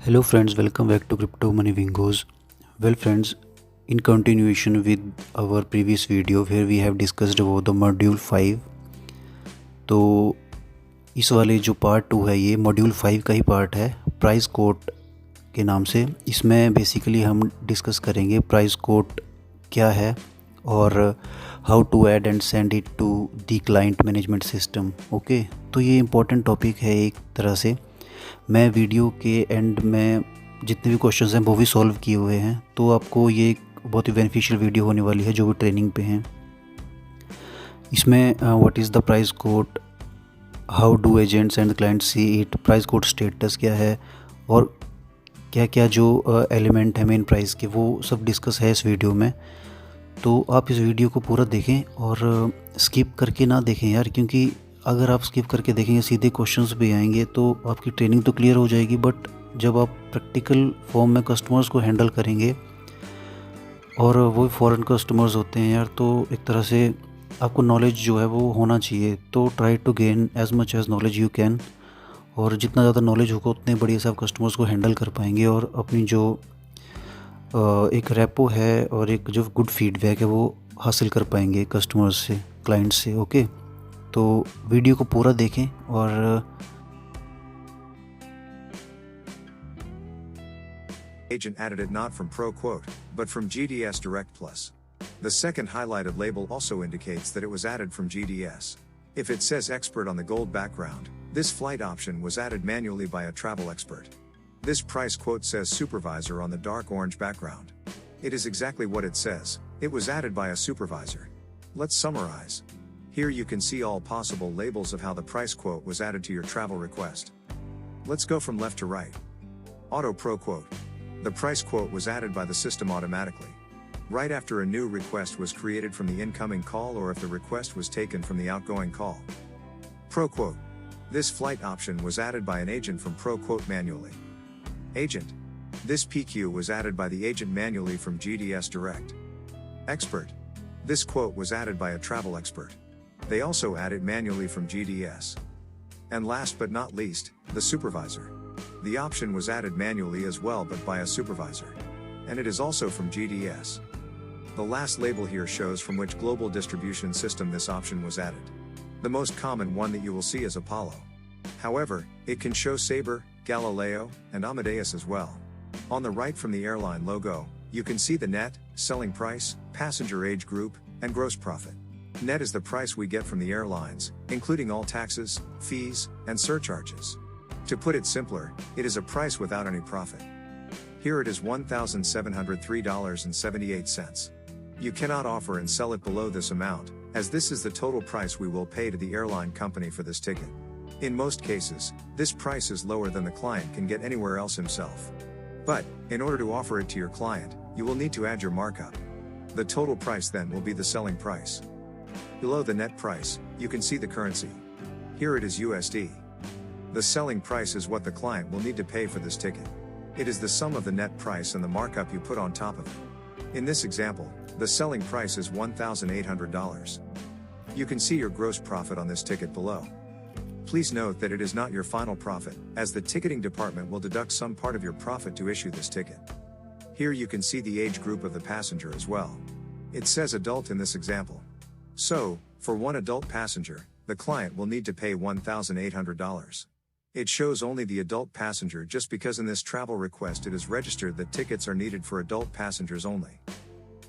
Hello friends, welcome back to Crypto Money Wingos. Well friends, in continuation with our previous video where we have discussed about the module 5, तो इस वाले जो part 2 है ये module 5 का ही part है price quote के नाम से। इसमें बेसिकली हम डिस्कस करेंगे प्राइस कोट क्या है और how to add and send it to the client management system. Okay, तो ये इम्पोर्टेंट टॉपिक है एक तरह से। मैं वीडियो के एंड में जितने भी क्वेश्चंस हैं वो भी सॉल्व किए हुए हैं, तो आपको ये एक बहुत ही बेनिफिशियल वीडियो होने वाली है जो भी ट्रेनिंग पे हैं। इसमें what is the price code, how do agents and client see it, price code status क्या है और क्या क्या जो एलिमेंट है मेन प्राइस के, वो सब डिस्कस है इस वीडियो में। तो आप इस वीडियो को पूरा देखें और स्किप करके ना देखें यार, क्योंकि अगर आप स्किप करके देखेंगे सीधे क्वेश्चंस भी आएंगे तो आपकी ट्रेनिंग तो क्लियर हो जाएगी, बट जब आप प्रैक्टिकल फॉर्म में कस्टमर्स को हैंडल करेंगे और वो फॉरेन कस्टमर्स होते हैं यार, तो एक तरह से आपको नॉलेज जो है वो होना चाहिए। तो try to gain as much as knowledge you can, और जितना ज़्यादा नॉलेज होगा उतने बढ़िया से आप कस्टमर्स को हैंडल कर पाएंगे और अपनी जो एक रेपो है और एक जो गुड फीडबैक है वो हासिल कर पाएंगे कस्टमर्स से, क्लाइंट्स से। ओके, तो वीडियो को पूरा देखें और Agent added it not from ProQuote, but from GDS Direct Plus. The second highlighted label also indicates that it was added from GDS. If it says expert on the gold background, this flight option was added manually by a travel expert. This price quote says supervisor on the dark orange background. It is exactly what it says. It was added by a supervisor. Let's summarize. Here you can see all possible labels of how the price quote was added to your travel request. Let's go from left to right. Auto Pro Quote. The price quote was added by the system automatically, right after a new request was created from the incoming call or if the request was taken from the outgoing call. Pro Quote. This flight option was added by an agent from Pro Quote manually. Agent. This PQ was added by the agent manually from GDS Direct. Expert. This quote was added by a travel expert. They also add it manually from GDS. And last but not least, the supervisor. The option was added manually as well but by a supervisor. And it is also from GDS. The last label here shows from which global distribution system this option was added. The most common one that you will see is Apollo. However, it can show Sabre, Galileo, and Amadeus as well. On the right from the airline logo, you can see the net, selling price, passenger age group, and gross profit. Net is the price we get from the airlines, including all taxes, fees, and surcharges. To put it simpler, it is a price without any profit. Here it is $1,703.78. You cannot offer and sell it below this amount, as this is the total price we will pay to the airline company for this ticket. In most cases, this price is lower than the client can get anywhere else himself. But, in order to offer it to your client, you will need to add your markup. The total price then will be the selling price. Below the net price, you can see the currency. Here it is USD. The selling price is what the client will need to pay for this ticket. It is the sum of the net price and the markup you put on top of it. In this example, the selling price is $1,800. You can see your gross profit on this ticket below. Please note that it is not your final profit, as the ticketing department will deduct some part of your profit to issue this ticket. Here you can see the age group of the passenger as well. It says adult in this example. So, for one adult passenger, the client will need to pay $1,800. It shows only the adult passenger just because in this travel request it is registered that tickets are needed for adult passengers only.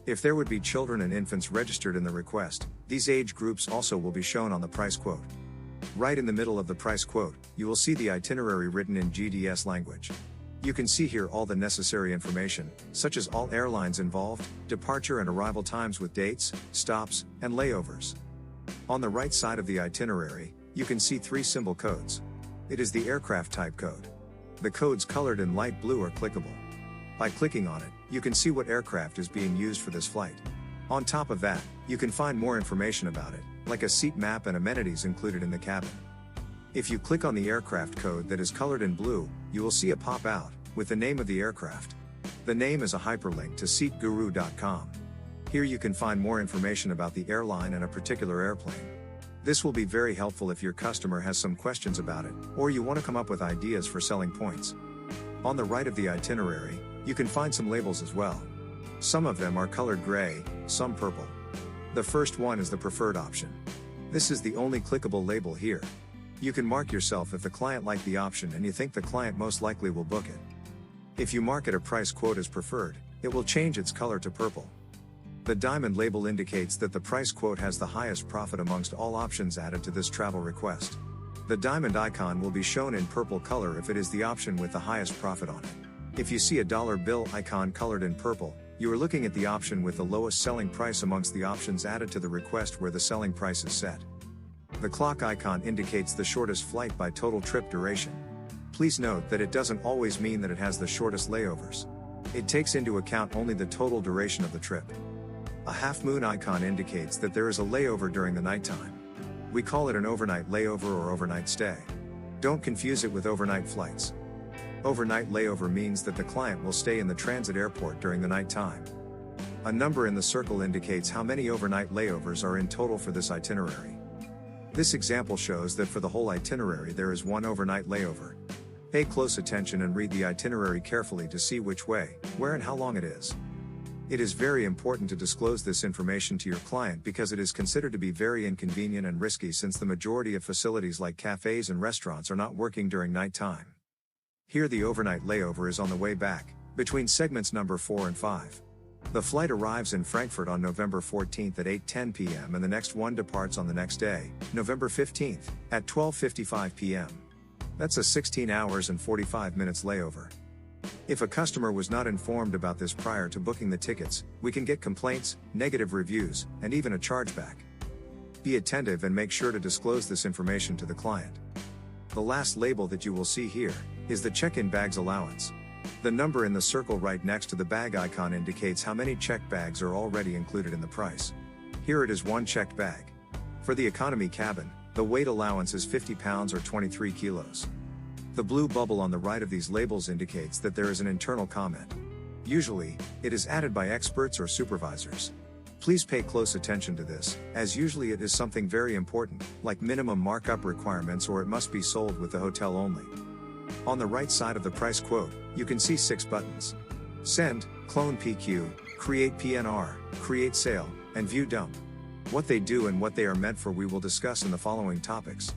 If there would be children and infants registered in the request, these age groups also will be shown on the price quote. Right in the middle of the price quote, you will see the itinerary written in GDS language. You can see here all the necessary information, such as all airlines involved, departure and arrival times with dates, stops, and layovers. On the right side of the itinerary, you can see 3 symbol codes. It is the aircraft type code. The codes colored in light blue are clickable. By clicking on it, you can see what aircraft is being used for this flight. On top of that, you can find more information about it, like a seat map and amenities included in the cabin. If you click on the aircraft code that is colored in blue, you will see a pop-out with the name of the aircraft. The name is a hyperlink to seatguru.com. Here you can find more information about the airline and a particular airplane. This will be very helpful if your customer has some questions about it, or you want to come up with ideas for selling points. On the right of the itinerary, you can find some labels as well. Some of them are colored gray, some purple. The first one is the preferred option. This is the only clickable label here. You can mark yourself if the client liked the option and you think the client most likely will book it. If you mark it a price quote as preferred, it will change its color to purple. The diamond label indicates that the price quote has the highest profit amongst all options added to this travel request. The diamond icon will be shown in purple color if it is the option with the highest profit on it. If you see a dollar bill icon colored in purple, you are looking at the option with the lowest selling price amongst the options added to the request where the selling price is set. The clock icon indicates the shortest flight by total trip duration. Please note that it doesn't always mean that it has the shortest layovers. It takes into account only the total duration of the trip. A half moon icon indicates that there is a layover during the nighttime. We call it an overnight layover or overnight stay. Don't confuse it with overnight flights. Overnight layover means that the client will stay in the transit airport during the night time. A number in the circle indicates how many overnight layovers are in total for this itinerary. This example shows that for the whole itinerary there is one overnight layover. Pay close attention and read the itinerary carefully to see which way, where and how long it is. It is very important to disclose this information to your client because it is considered to be very inconvenient and risky since the majority of facilities like cafes and restaurants are not working during nighttime. Here the overnight layover is on the way back, between segments number 4 and 5. The flight arrives in Frankfurt on November 14th at 8:10 p.m. and the next one departs on the next day, November 15th, at 12:55 p.m. That's a 16 hours and 45 minutes layover. If a customer was not informed about this prior to booking the tickets, we can get complaints, negative reviews, and even a chargeback. Be attentive and make sure to disclose this information to the client. The last label that you will see here is the check-in bags allowance. The number in the circle right next to the bag icon indicates how many checked bags are already included in the price. Here it is one checked bag. For the economy cabin, the weight allowance is 50 pounds or 23 kilos. The blue bubble on the right of these labels indicates that there is an internal comment. Usually, it is added by experts or supervisors. Please pay close attention to this, as usually it is something very important, like minimum markup requirements or it must be sold with the hotel only. On the right side of the price quote, you can see 6 buttons. Send, Clone PQ, Create PNR, Create Sale, and View Dump. What they do and what they are meant for we will discuss in the following topics.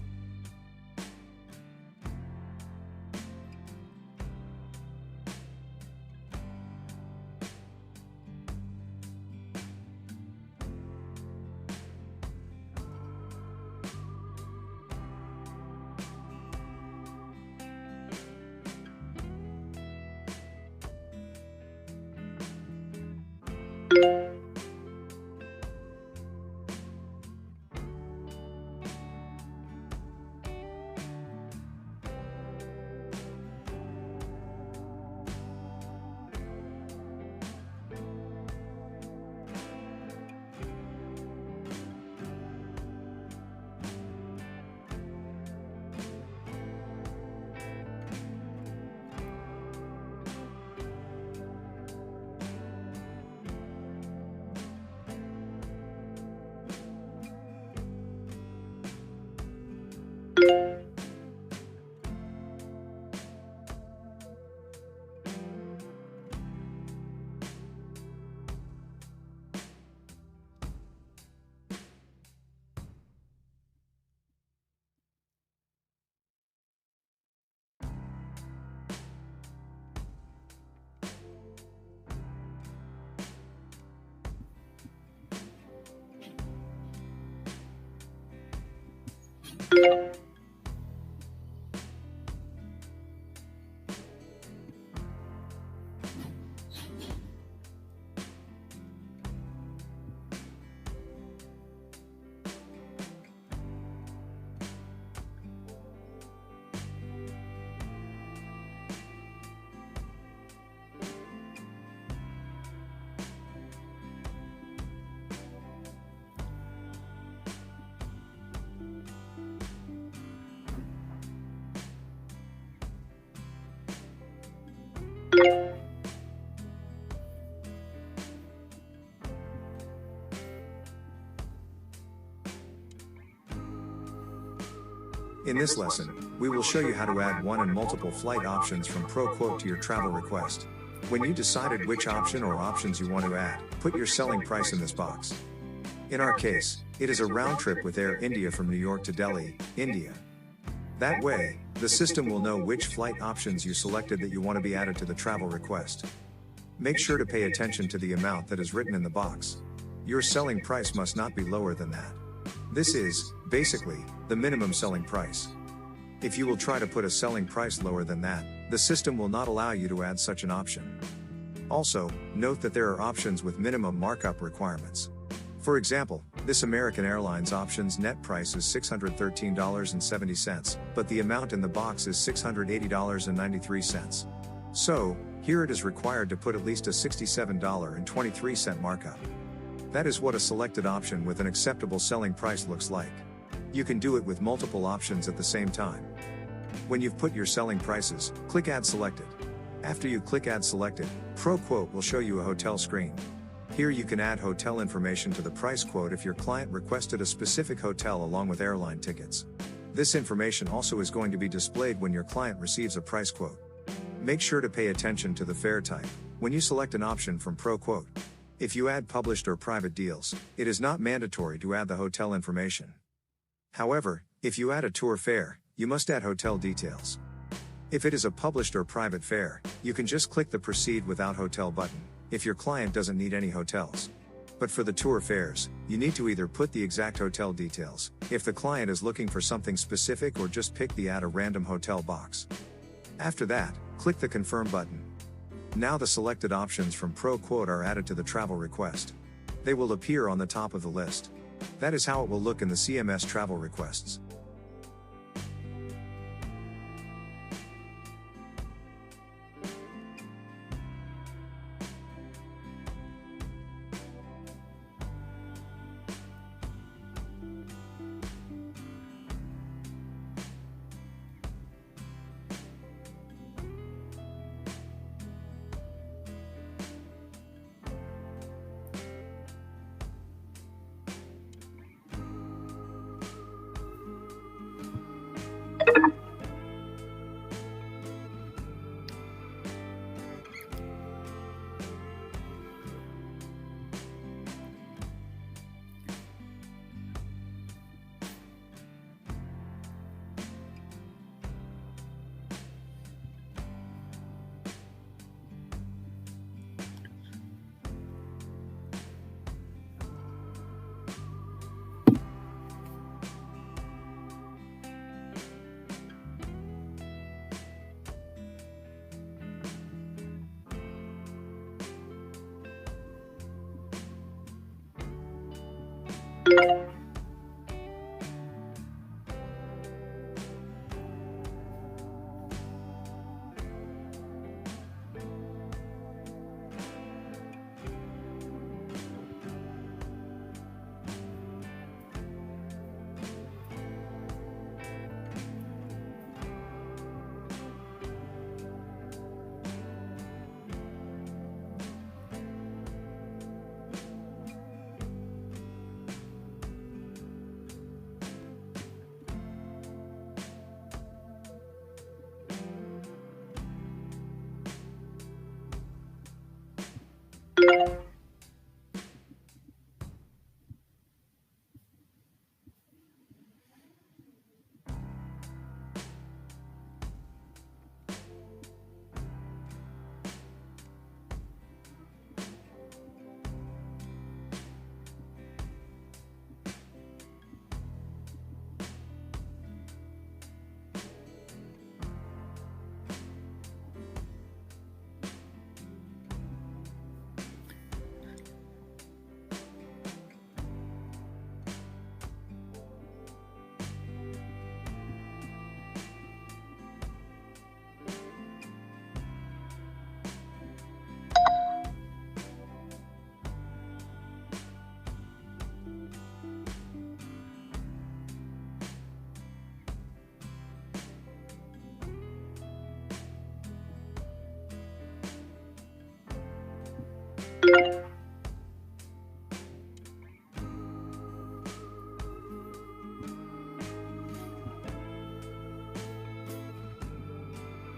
In this lesson, we will show you how to add one and multiple flight options from ProQuote to your travel request. When you decided which option or options you want to add, put your selling price in this box. In our case, it is a round trip with Air India from New York to Delhi, India. That way, the system will know which flight options you selected that you want to be added to the travel request. Make sure to pay attention to the amount that is written in the box. Your selling price must not be lower than that. This is, basically, the minimum selling price. If you will try to put a selling price lower than that, the system will not allow you to add such an option. Also, note that there are options with minimum markup requirements. For example, this American Airlines option's net price is $613.70, but the amount in the box is $680.93. So, here it is required to put at least a $67.23 markup. That is what a selected option with an acceptable selling price looks like. You can do it with multiple options at the same time. When you've put your selling prices, click Add Selected. After you click Add Selected, ProQuote will show you a hotel screen. Here you can add hotel information to the price quote if your client requested a specific hotel along with airline tickets. This information also is going to be displayed when your client receives a price quote. Make sure to pay attention to the fare type when you select an option from ProQuote. If you add published or private deals, it is not mandatory to add the hotel information. However, if you add a tour fare, you must add hotel details. If it is a published or private fare, you can just click the Proceed Without Hotel button, if your client doesn't need any hotels. But for the tour fares, you need to either put the exact hotel details, if the client is looking for something specific, or just pick the Add a Random Hotel box. After that, click the Confirm button. Now the selected options from ProQuote are added to the travel request. They will appear on the top of the list. That is how it will look in the CMS travel requests.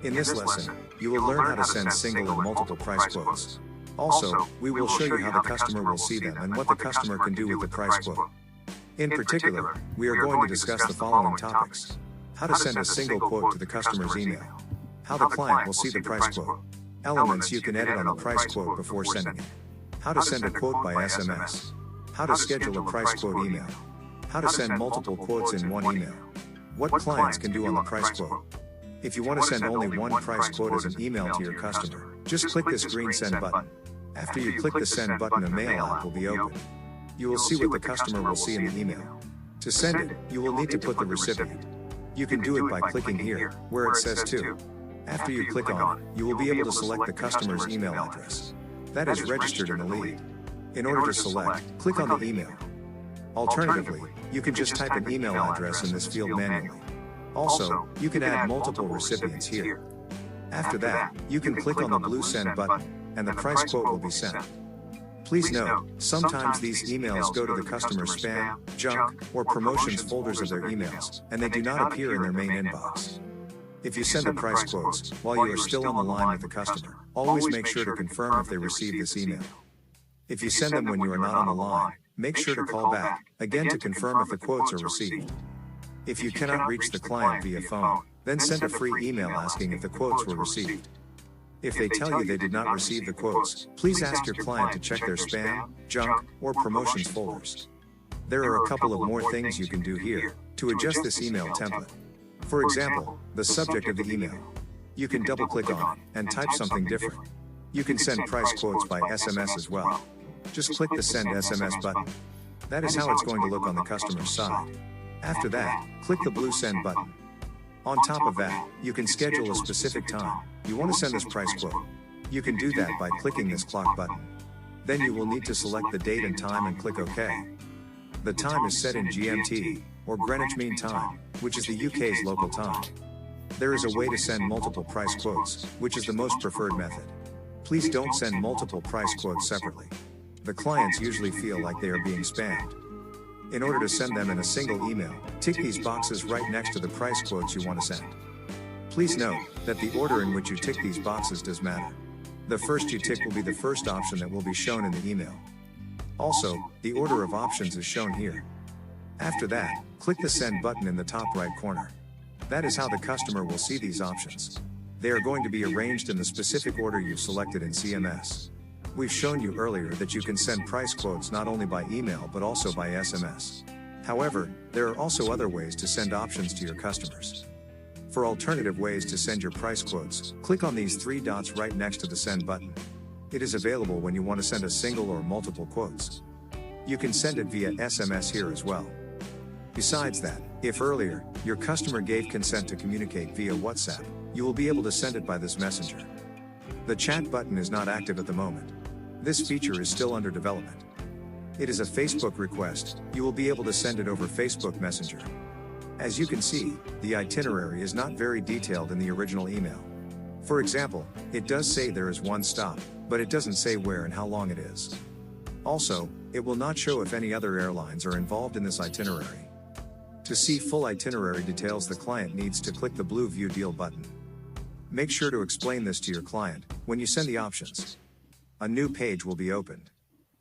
In this lesson, you will learn how to send single and multiple price quotes. Also, we will show you how the customer will see them and what the customer can do with the price quote. In particular, we are going to discuss the following topics: how to send a single quote to the customer's email, how the client will see the price quote, elements you can edit on the price quote before sending it, how to send a quote by SMS, how to schedule a price quote email, how to send multiple quotes in one email, what clients can do on the price quote. If you want to send only one price quote as an email to your customer, just click this green send button. After you click the send button, a mail app will be open. You will see what the customer will see in the email. To send it, you will need to put the recipient. You can do it by clicking here, where it says to. After you click on it, you will be able to select the customer's email address. That is registered in the lead. In order to select, click on the email. Alternatively, you can just type an email address in this field manually. Also, you can add multiple recipients here. After that, you can click on the blue send button, and the price quote will be sent. Please note, sometimes these emails go to the customer's spam, junk, or promotions folders of their emails, and they do not appear in their main inbox. If you send the price quotes while you are still on the line with the customer, always make sure to confirm if they receive this email. If you send them when you are not on the line, make sure to call back, again to confirm if the quotes are received. If you cannot reach the client via phone, then send a free email asking if the quotes were received. If they tell you they did not receive the quotes, please ask your client to check their spam, junk, or promotions folders. There are a couple of more things you can do here to adjust this email template. For example, the subject of the email. You can double-click on it and type something different. You can send price quotes by SMS as well. Just click the Send SMS button. That is how it's going to look on the customer's side. After that, click the blue Send button. On top of that, you can schedule a specific time you want to send this price quote. You can do that by clicking this clock button. Then you will need to select the date and time and click OK. The time is set in GMT, or Greenwich Mean Time, which is the UK's local time. There is a way to send multiple price quotes, which is the most preferred method. Please don't send multiple price quotes separately. The clients usually feel like they are being spammed. In order to send them in a single email, tick these boxes right next to the price quotes you want to send. Please note that the order in which you tick these boxes does matter. The first you tick will be the first option that will be shown in the email. Also, the order of options is shown here. After that, click the Send button in the top right corner. That is how the customer will see these options. They are going to be arranged in the specific order you've selected in CMS. We've shown you earlier that you can send price quotes not only by email but also by SMS. However, there are also other ways to send options to your customers. For alternative ways to send your price quotes, click on these three dots right next to the Send button. It is available when you want to send a single or multiple quotes. You can send it via SMS here as well. Besides that, if earlier, your customer gave consent to communicate via WhatsApp, you will be able to send it by this messenger. The chat button is not active at the moment. This feature is still under development. It is a Facebook request, you will be able to send it over Facebook Messenger. As you can see, the itinerary is not very detailed in the original email. For example, it does say there is one stop, but it doesn't say where and how long it is. Also, it will not show if any other airlines are involved in this itinerary. To see full itinerary details, the client needs to click the blue View Deal button. Make sure to explain this to your client when you send the options. A new page will be opened.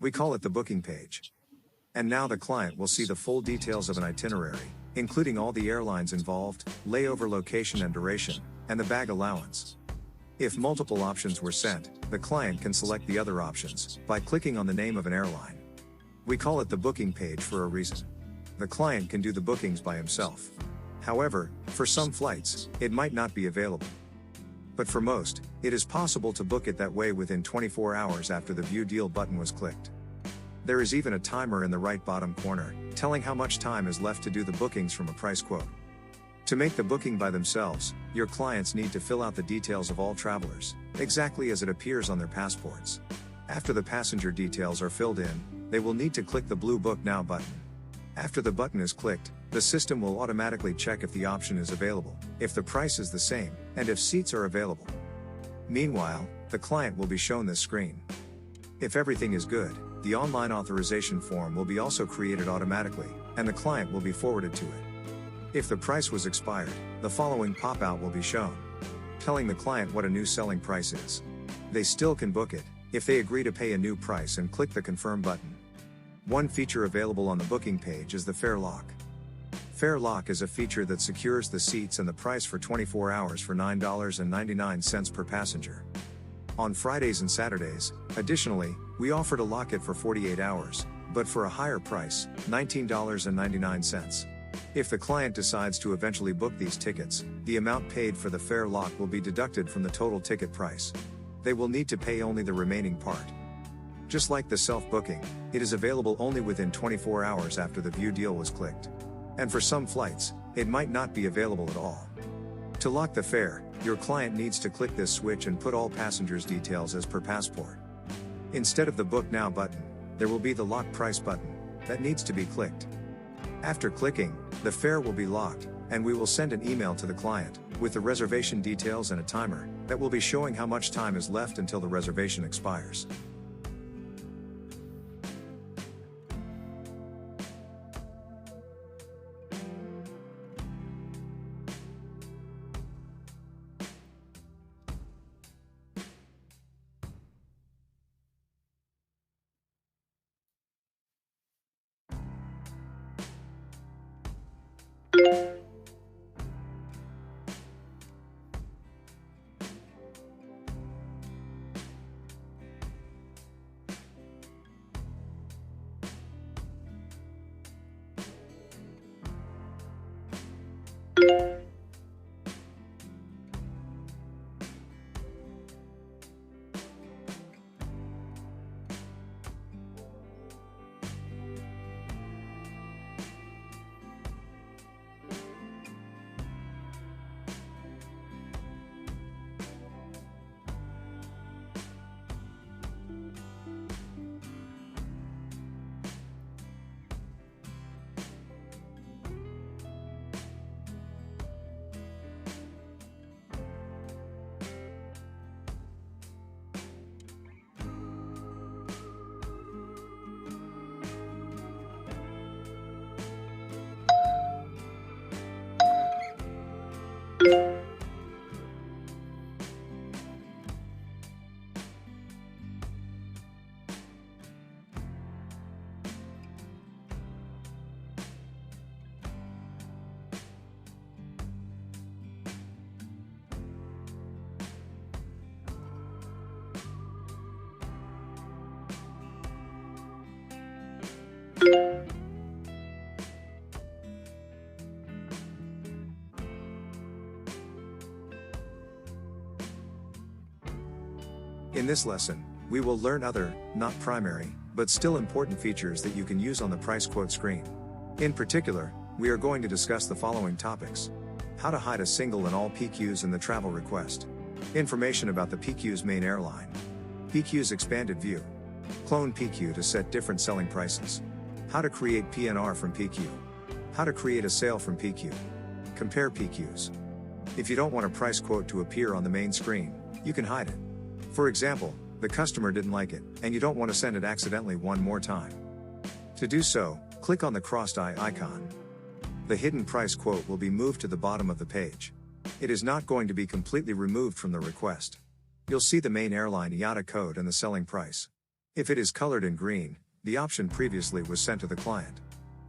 We call it the booking page. And now the client will see the full details of an itinerary, including all the airlines involved, layover location and duration, and the bag allowance. If multiple options were sent, the client can select the other options by clicking on the name of an airline. We call it the booking page for a reason. The client can do the bookings by himself. However, for some flights, it might not be available. But for most, it is possible to book it that way within 24 hours after the View Deal button was clicked. There is even a timer in the right bottom corner, telling how much time is left to do the bookings from a price quote. To make the booking by themselves, your clients need to fill out the details of all travelers, exactly as it appears on their passports. After the passenger details are filled in, they will need to click the blue Book Now button. After the button is clicked, the system will automatically check if the option is available, if the price is the same, and if seats are available. Meanwhile, the client will be shown this screen. If everything is good, the online authorization form will be also created automatically, and the client will be forwarded to it. If the price was expired, the following pop-out will be shown. telling the client what a new selling price is. They still can book it, if they agree to pay a new price and click the confirm button. One feature available on the booking page is the fare lock. Fare lock is a feature that secures the seats and the price for 24 hours for $9.99 per passenger. On Fridays and Saturdays, additionally, we offer to lock it for 48 hours, but for a higher price, $19.99. If the client decides to eventually book these tickets, the amount paid for the fare lock will be deducted from the total ticket price. They will need to pay only the remaining part. Just like the self-booking, it is available only within 24 hours after the view deal was clicked. And for some flights, it might not be available at all. To lock the fare, your client needs to click this switch and put all passengers' details as per passport. Instead of the Book Now button, there will be the Lock Price button that needs to be clicked. After clicking, the fare will be locked, and we will send an email to the client with the reservation details and a timer that will be showing how much time is left until the reservation expires. In this lesson, we will learn other, not primary, but still important features that you can use on the price quote screen. In particular, we are going to discuss the following topics: how to hide a single and all PQs in the travel request, information about the PQ's main airline, PQ's expanded view, clone PQ to set different selling prices, how to create PNR from PQ, how to create a sale from PQ, compare PQs. If you don't want a price quote to appear on the main screen, you can hide it. For example, the customer didn't like it, and you don't want to send it accidentally one more time. To do so, click on the crossed eye icon. The hidden price quote will be moved to the bottom of the page. It is not going to be completely removed from the request. You'll see the main airline IATA code and the selling price. If it is colored in green, the option previously was sent to the client.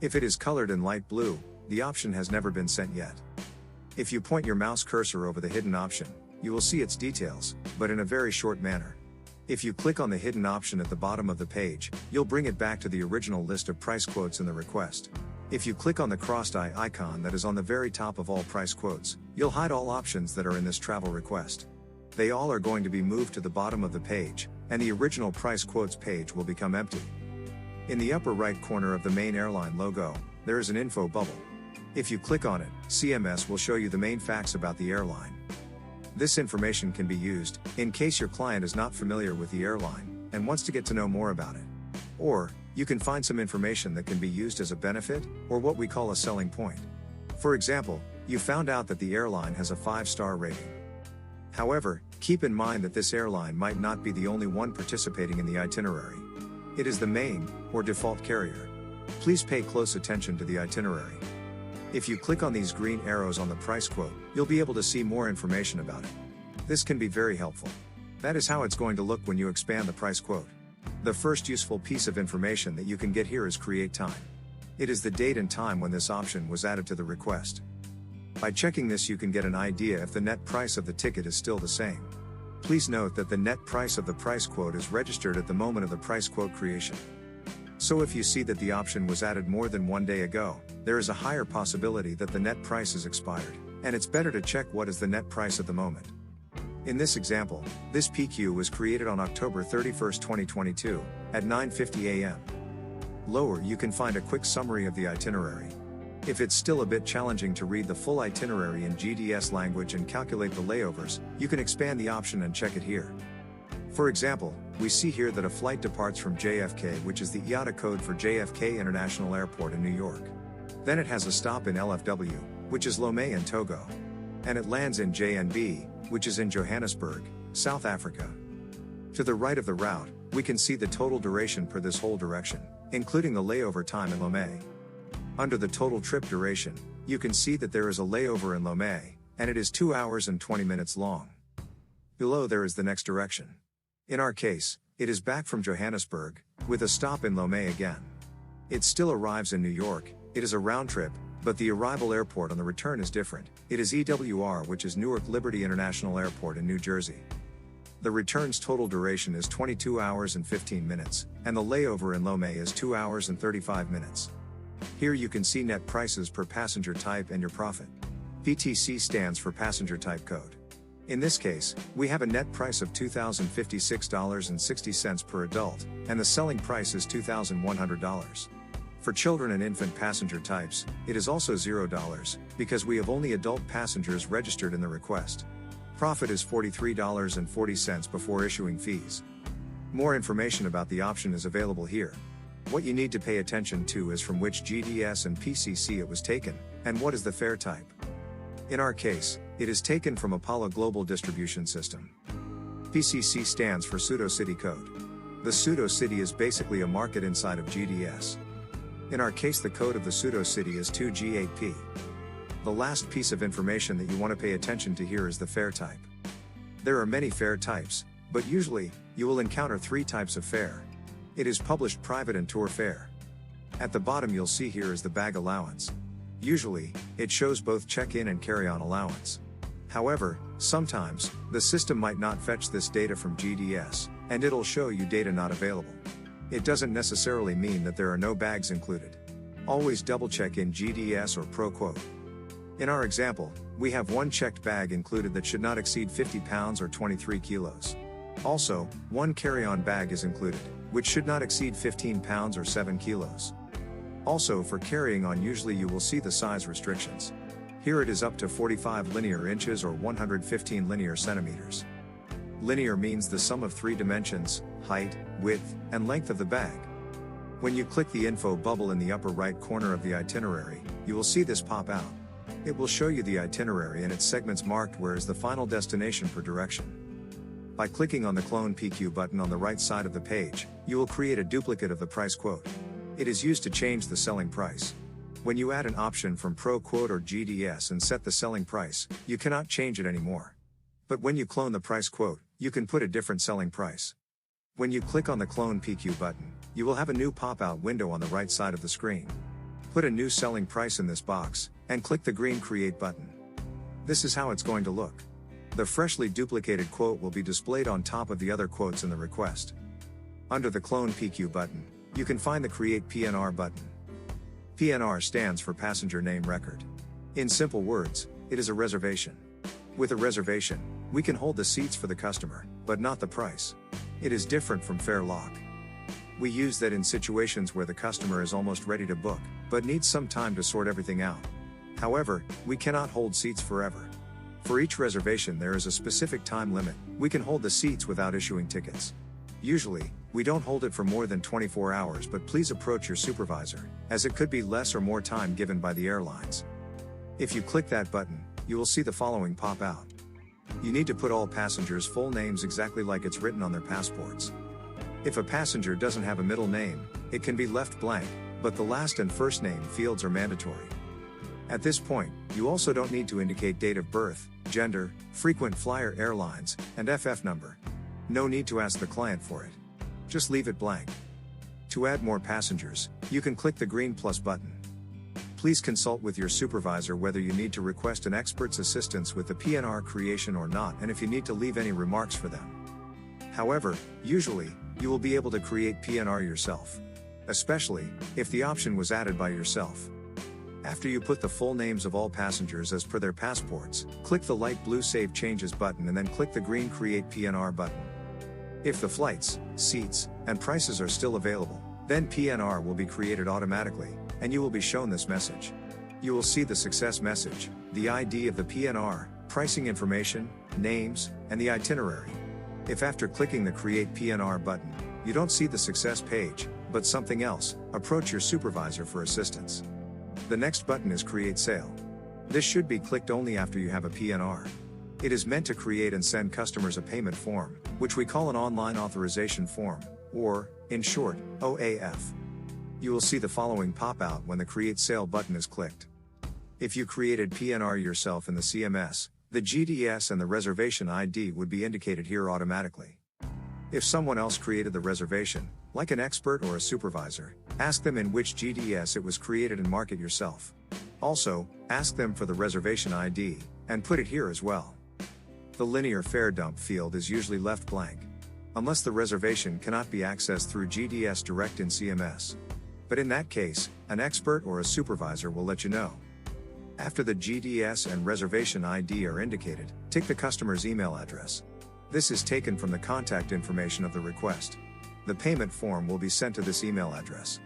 If it is colored in light blue, the option has never been sent yet. If you point your mouse cursor over the hidden option, you will see its details, but in a very short manner. If you click on the hidden option at the bottom of the page, you'll bring it back to the original list of price quotes in the request. If you click on the crossed eye icon that is on the very top of all price quotes, you'll hide all options that are in this travel request. They all are going to be moved to the bottom of the page, and the original price quotes page will become empty. In the upper right corner of the main airline logo, there is an info bubble. If you click on it, CMS will show you the main facts about the airline. This information can be used in case your client is not familiar with the airline and wants to get to know more about it. Or, you can find some information that can be used as a benefit, or what we call a selling point. For example, you found out that the airline has a 5-star rating. However, keep in mind that this airline might not be the only one participating in the itinerary. It is the main, or default carrier. Please pay close attention to the itinerary. If you click on these green arrows on the price quote, you'll be able to see more information about it. This can be very helpful. That is how it's going to look when you expand the price quote. The first useful piece of information that you can get here is create time. It is the date and time when this option was added to the request. By checking this, you can get an idea if the net price of the ticket is still the same. Please note that the net price of the price quote is registered at the moment of the price quote creation. So if you see that the option was added more than one day ago, there is a higher possibility that the net price is expired, and it's better to check what is the net price at the moment. In this example, this PQ was created on October 31, 2022, at 9:50 a.m. Lower you can find a quick summary of the itinerary. If it's still a bit challenging to read the full itinerary in GDS language and calculate the layovers, you can expand the option and check it here. For example, we see here that a flight departs from JFK, which is the IATA code for JFK International Airport in New York. Then it has a stop in LFW, which is Lomé in Togo. And it lands in JNB, which is in Johannesburg, South Africa. To the right of the route, we can see the total duration per this whole direction, including the layover time in Lomé. Under the total trip duration, you can see that there is a layover in Lomé, and it is 2 hours and 20 minutes long. Below there is the next direction. In our case, it is back from Johannesburg, with a stop in Lomé again. It still arrives in New York. It is a round trip, but the arrival airport on the return is different. It is EWR, which is Newark Liberty International Airport in New Jersey. The return's total duration is 22 hours and 15 minutes, and the layover in Lomé is 2 hours and 35 minutes. Here you can see net prices per passenger type and your profit. PTC stands for passenger type code. In this case, we have a net price of $2,056.60 per adult, and the selling price is $2,100. For children and infant passenger types, it is also $0, because we have only adult passengers registered in the request. Profit is $43.40 before issuing fees. More information about the option is available here. What you need to pay attention to is from which GDS and PCC it was taken, and what is the fare type. In our case, it is taken from Apollo Global Distribution System. PCC stands for Pseudo City Code. The Pseudo City is basically a market inside of GDS. In our case, the code of the Pseudo City is 2G8P. The last piece of information that you want to pay attention to here is the fare type. There are many fare types, but usually, you will encounter 3 types of fare. It is published private and tour fare. At the bottom you'll see here is the bag allowance. Usually, it shows both check-in and carry-on allowance. However, sometimes, the system might not fetch this data from GDS, and it'll show you data not available. It doesn't necessarily mean that there are no bags included. Always double-check in GDS or ProQuote. In our example, we have one checked bag included that should not exceed 50 pounds or 23 kilos. Also, one carry-on bag is included, which should not exceed 15 pounds or 7 kilos. Also, for carrying on, usually you will see the size restrictions. Here it is up to 45 linear inches or 115 linear centimeters. Linear means the sum of 3 dimensions: height, width, and length of the bag. When you click the info bubble in the upper right corner of the itinerary, you will see this pop out. It will show you the itinerary and its segments marked where is the final destination per direction. By clicking on the Clone PQ button on the right side of the page, you will create a duplicate of the price quote. It is used to change the selling price. When you add an option from ProQuote or GDS and set the selling price, you cannot change it anymore. But when you clone the price quote, you can put a different selling price. When you click on the Clone PQ button, you will have a new pop-out window on the right side of the screen. Put a new selling price in this box, and click the green Create button. This is how it's going to look. The freshly duplicated quote will be displayed on top of the other quotes in the request. Under the Clone PQ button, you can find the Create PNR button. PNR stands for Passenger Name Record. In simple words, it is a reservation. With a reservation, we can hold the seats for the customer, but not the price. It is different from fare lock. We use that in situations where the customer is almost ready to book, but needs some time to sort everything out. However, we cannot hold seats forever. For each reservation there is a specific time limit. We can hold the seats without issuing tickets. Usually, we don't hold it for more than 24 hours, but please approach your supervisor, as it could be less or more time given by the airlines. If you click that button, you will see the following pop out. You need to put all passengers' full names exactly like it's written on their passports. If a passenger doesn't have a middle name, it can be left blank, but the last and first name fields are mandatory. At this point, you also don't need to indicate date of birth, gender, frequent flyer airlines, and FF number. No need to ask the client for it. Just leave it blank. To add more passengers, you can click the green plus button. Please consult with your supervisor whether you need to request an expert's assistance with the PNR creation or not, and if you need to leave any remarks for them. However, usually, you will be able to create PNR yourself. Especially, if the option was added by yourself. After you put the full names of all passengers as per their passports, click the light blue Save Changes button and then click the green Create PNR button. If the flights, seats, and prices are still available, then PNR will be created automatically, and you will be shown this message. You will see the success message, the ID of the PNR, pricing information, names, and the itinerary. If after clicking the Create PNR button, you don't see the success page, but something else, approach your supervisor for assistance. The next button is Create Sale. This should be clicked only after you have a PNR. It is meant to create and send customers a payment form, which we call an online authorization form, or, in short, OAF. You will see the following pop out when the Create Sale button is clicked. If you created PNR yourself in the CMS, the GDS and the reservation ID would be indicated here automatically. If someone else created the reservation, like an expert or a supervisor, ask them in which GDS it was created and mark it yourself. Also, ask them for the reservation ID, and put it here as well. The linear fare dump field is usually left blank, unless the reservation cannot be accessed through GDS direct in CMS. But in that case, an expert or a supervisor will let you know. After the GDS and reservation ID are indicated, tick the customer's email address. This is taken from the contact information of the request. The payment form will be sent to this email address.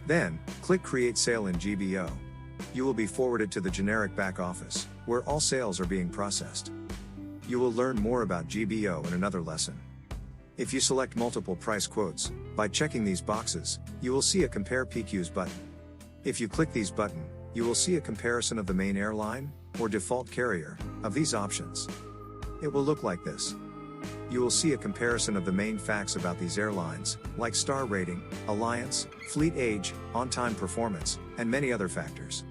Then, click Create Sale in GBO. You will be forwarded to the generic back office, where all sales are being processed. You will learn more about GBO in another lesson. If you select multiple price quotes, by checking these boxes, you will see a Compare PQs button. If you click these button, you will see a comparison of the main airline, or default carrier, of these options. It will look like this. You will see a comparison of the main facts about these airlines, like star rating, alliance, fleet age, on-time performance, and many other factors.